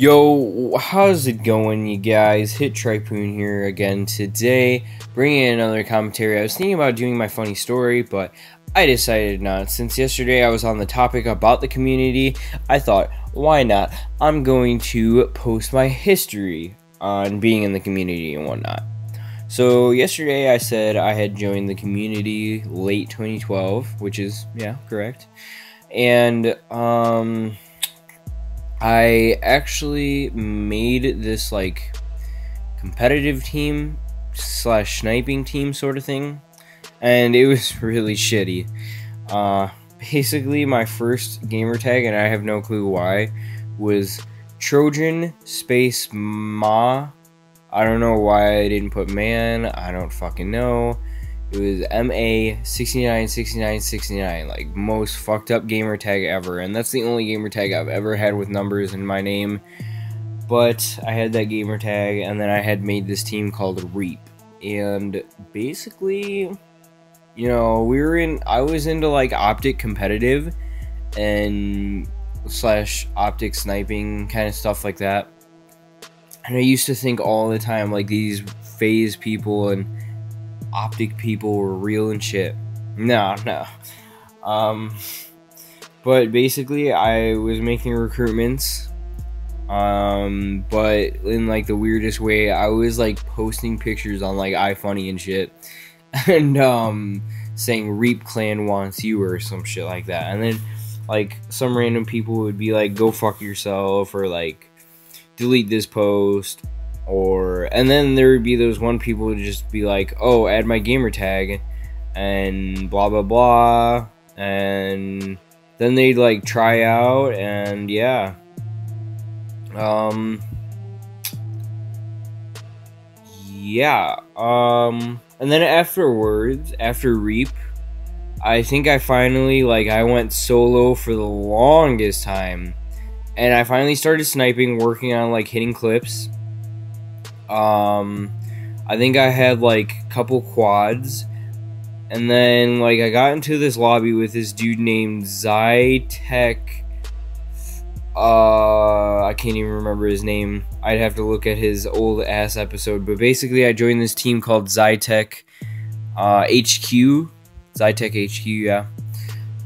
Yo, how's it going, you guys? Hit Tripoon here again today, bringing in another commentary. I was thinking about doing my funny story, but I decided not. Since yesterday I was on the topic about the community, I thought, why not? I'm going to post my history on being in the community and whatnot. So yesterday I said I had joined the community late 2012, which is, yeah, correct. And, I actually made this, like, competitive team slash sniping team sort of thing, and it was really shitty. Basically, my first gamer tag, and I have no clue why, was Trojan Space Ma. I don't know why I didn't put man, I don't fucking know. It was MA696969, like most fucked up gamer tag ever, and that's the only gamer tag I've ever had with numbers in my name. But I had that gamer tag, and then I had made this team called Reap, and basically, you know, I was into like optic competitive and slash optic sniping kind of stuff like that, and I used to think all the time like these FaZe people and optic people were real and shit. No. But basically I was making recruitments, but in like the weirdest way. I was like posting pictures on like iFunny and shit, and saying Reap Clan wants you or some shit like that, and then like some random people would be like, go fuck yourself, or like delete this post. And then there would be those one people who would just be like, oh, add my gamer tag, and blah blah blah, and then they'd like try out, and yeah. And then afterwards, after Reap, I think I finally, like, I went solo for the longest time, and I finally started sniping, working on like hitting clips. I think I had like a couple quads, and then like I got into this lobby with this dude named Zytech. I can't even remember his name. I'd have to look at his old ass episode, but basically I joined this team called Zytech HQ. Zytech HQ, yeah.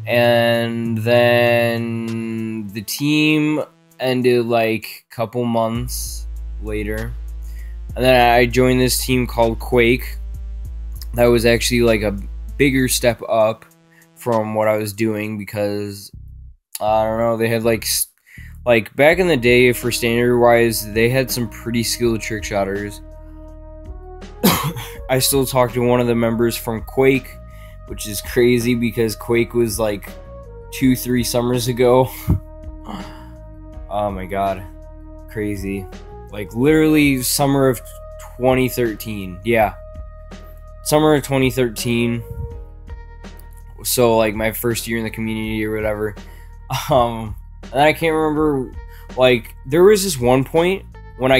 And then the team ended like a couple months later. And then I joined this team called Quake. That was actually like a bigger step up from what I was doing, because I don't know, they had like back in the day, for standard wise, they had some pretty skilled trick shotters. I still talk to one of the members from Quake, which is crazy because Quake was like 2-3 summers ago. Oh my god, crazy. Like, literally, summer of 2013. Yeah. Summer of 2013. So, like, my first year in the community or whatever. And I can't remember, like, there was this one point when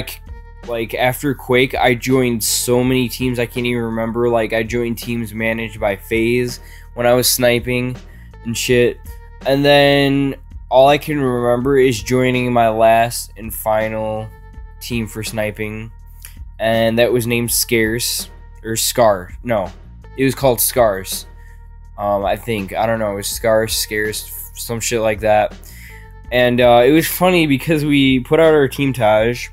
after Quake, I joined so many teams, I can't even remember. Like, I joined teams managed by FaZe when I was sniping and shit. And then all I can remember is joining my last and final team for sniping, and that was named Scarce, or Scar. No, it was called Scarce. I think, I don't know, it was Scarce, some shit like that. And it was funny because we put out our team Taj,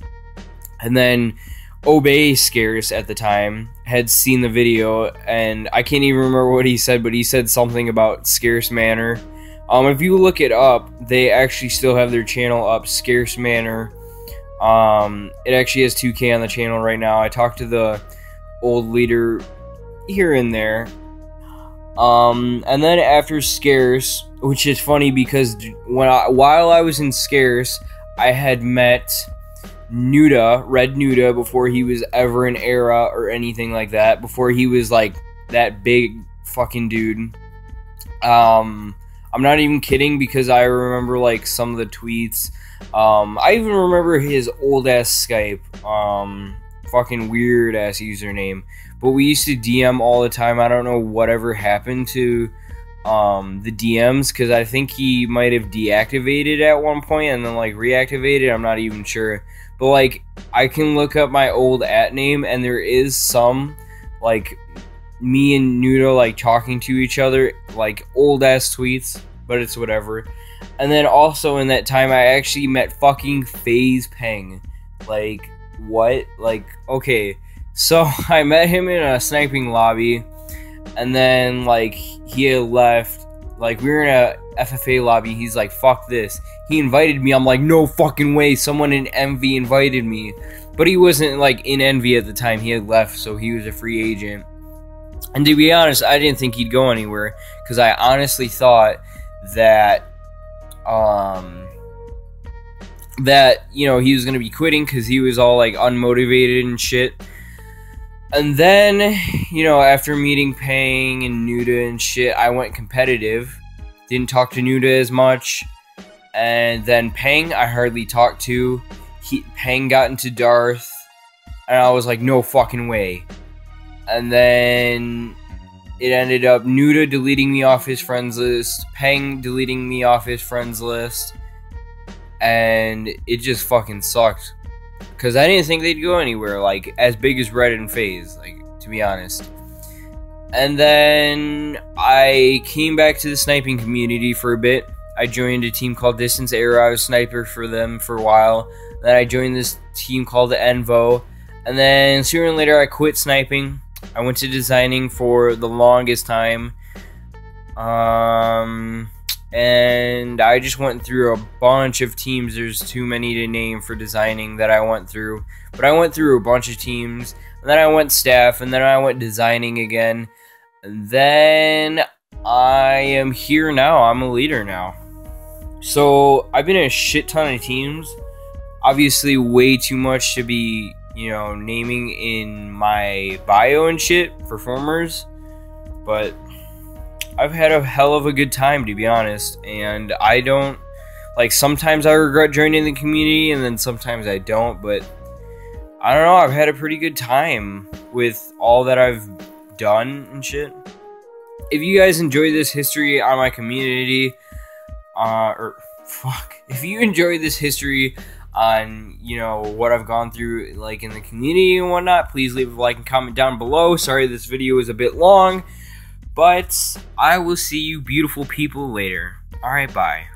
and then Obey Scarce at the time had seen the video, and I can't even remember what he said, but he said something about Scarce Manor. If you look it up, they actually still have their channel up, Scarce Manor. It actually has 2K on the channel right now. I talked to the old leader here and there. And then after Scarce, which is funny because while I was in Scarce, I had met Nuda, Red Nuda, before he was ever an Era or anything like that. Before he was like that big fucking dude. I'm not even kidding, because I remember like some of the tweets. I even remember his old ass Skype, fucking weird ass username. But we used to DM all the time. I don't know whatever happened to the DMs, because I think he might have deactivated at one point and then like reactivated. I'm not even sure, but like I can look up my old @name and there is some like me and Nudo like talking to each other, like old ass tweets, but it's whatever. And then also in that time I actually met fucking FaZe Peng. Like what? Like okay, so I met him in a sniping lobby. And then, like, he had left. Like, we were in a FFA lobby. He's like, fuck this. He invited me. I'm like, no fucking way. Someone in Envy invited me. But he wasn't, like, in Envy at the time. He had left, so he was a free agent. And to be honest, I didn't think he'd go anywhere. Because I honestly thought that, you know, he was going to be quitting. Because he was all, like, unmotivated and shit. And then, you know, after meeting Pang and Nuda and shit, I went competitive. Didn't talk to Nuda as much. And then Pang, I hardly talked to. Pang got into Darth. And I was like, no fucking way. And then it ended up Nuda deleting me off his friends list. Pang deleting me off his friends list. And it just fucking sucked. Because I didn't think they'd go anywhere, like, as big as Red and FaZe, like, to be honest. And then I came back to the sniping community for a bit. I joined a team called Distance Era. I was sniper for them for a while. Then I joined this team called the Envo. And then sooner or later I quit sniping. I went to designing for the longest time. And I just went through a bunch of teams. There's too many to name for designing that I went through. But I went through a bunch of teams. And then I went staff. And then I went designing again. And then I am here now. I'm a leader now. So I've been in a shit ton of teams. Obviously way too much to be, you know, naming in my bio and shit for formers. But I've had a hell of a good time, to be honest, and I don't, like, sometimes I regret joining the community, and then sometimes I don't, but I don't know, I've had a pretty good time with all that I've done and shit. If you guys enjoy this history on my community, if you enjoy this history on, you know, what I've gone through, like, in the community and whatnot, please leave a like and comment down below. Sorry this video is a bit long. But I will see you beautiful people later. Alright, bye.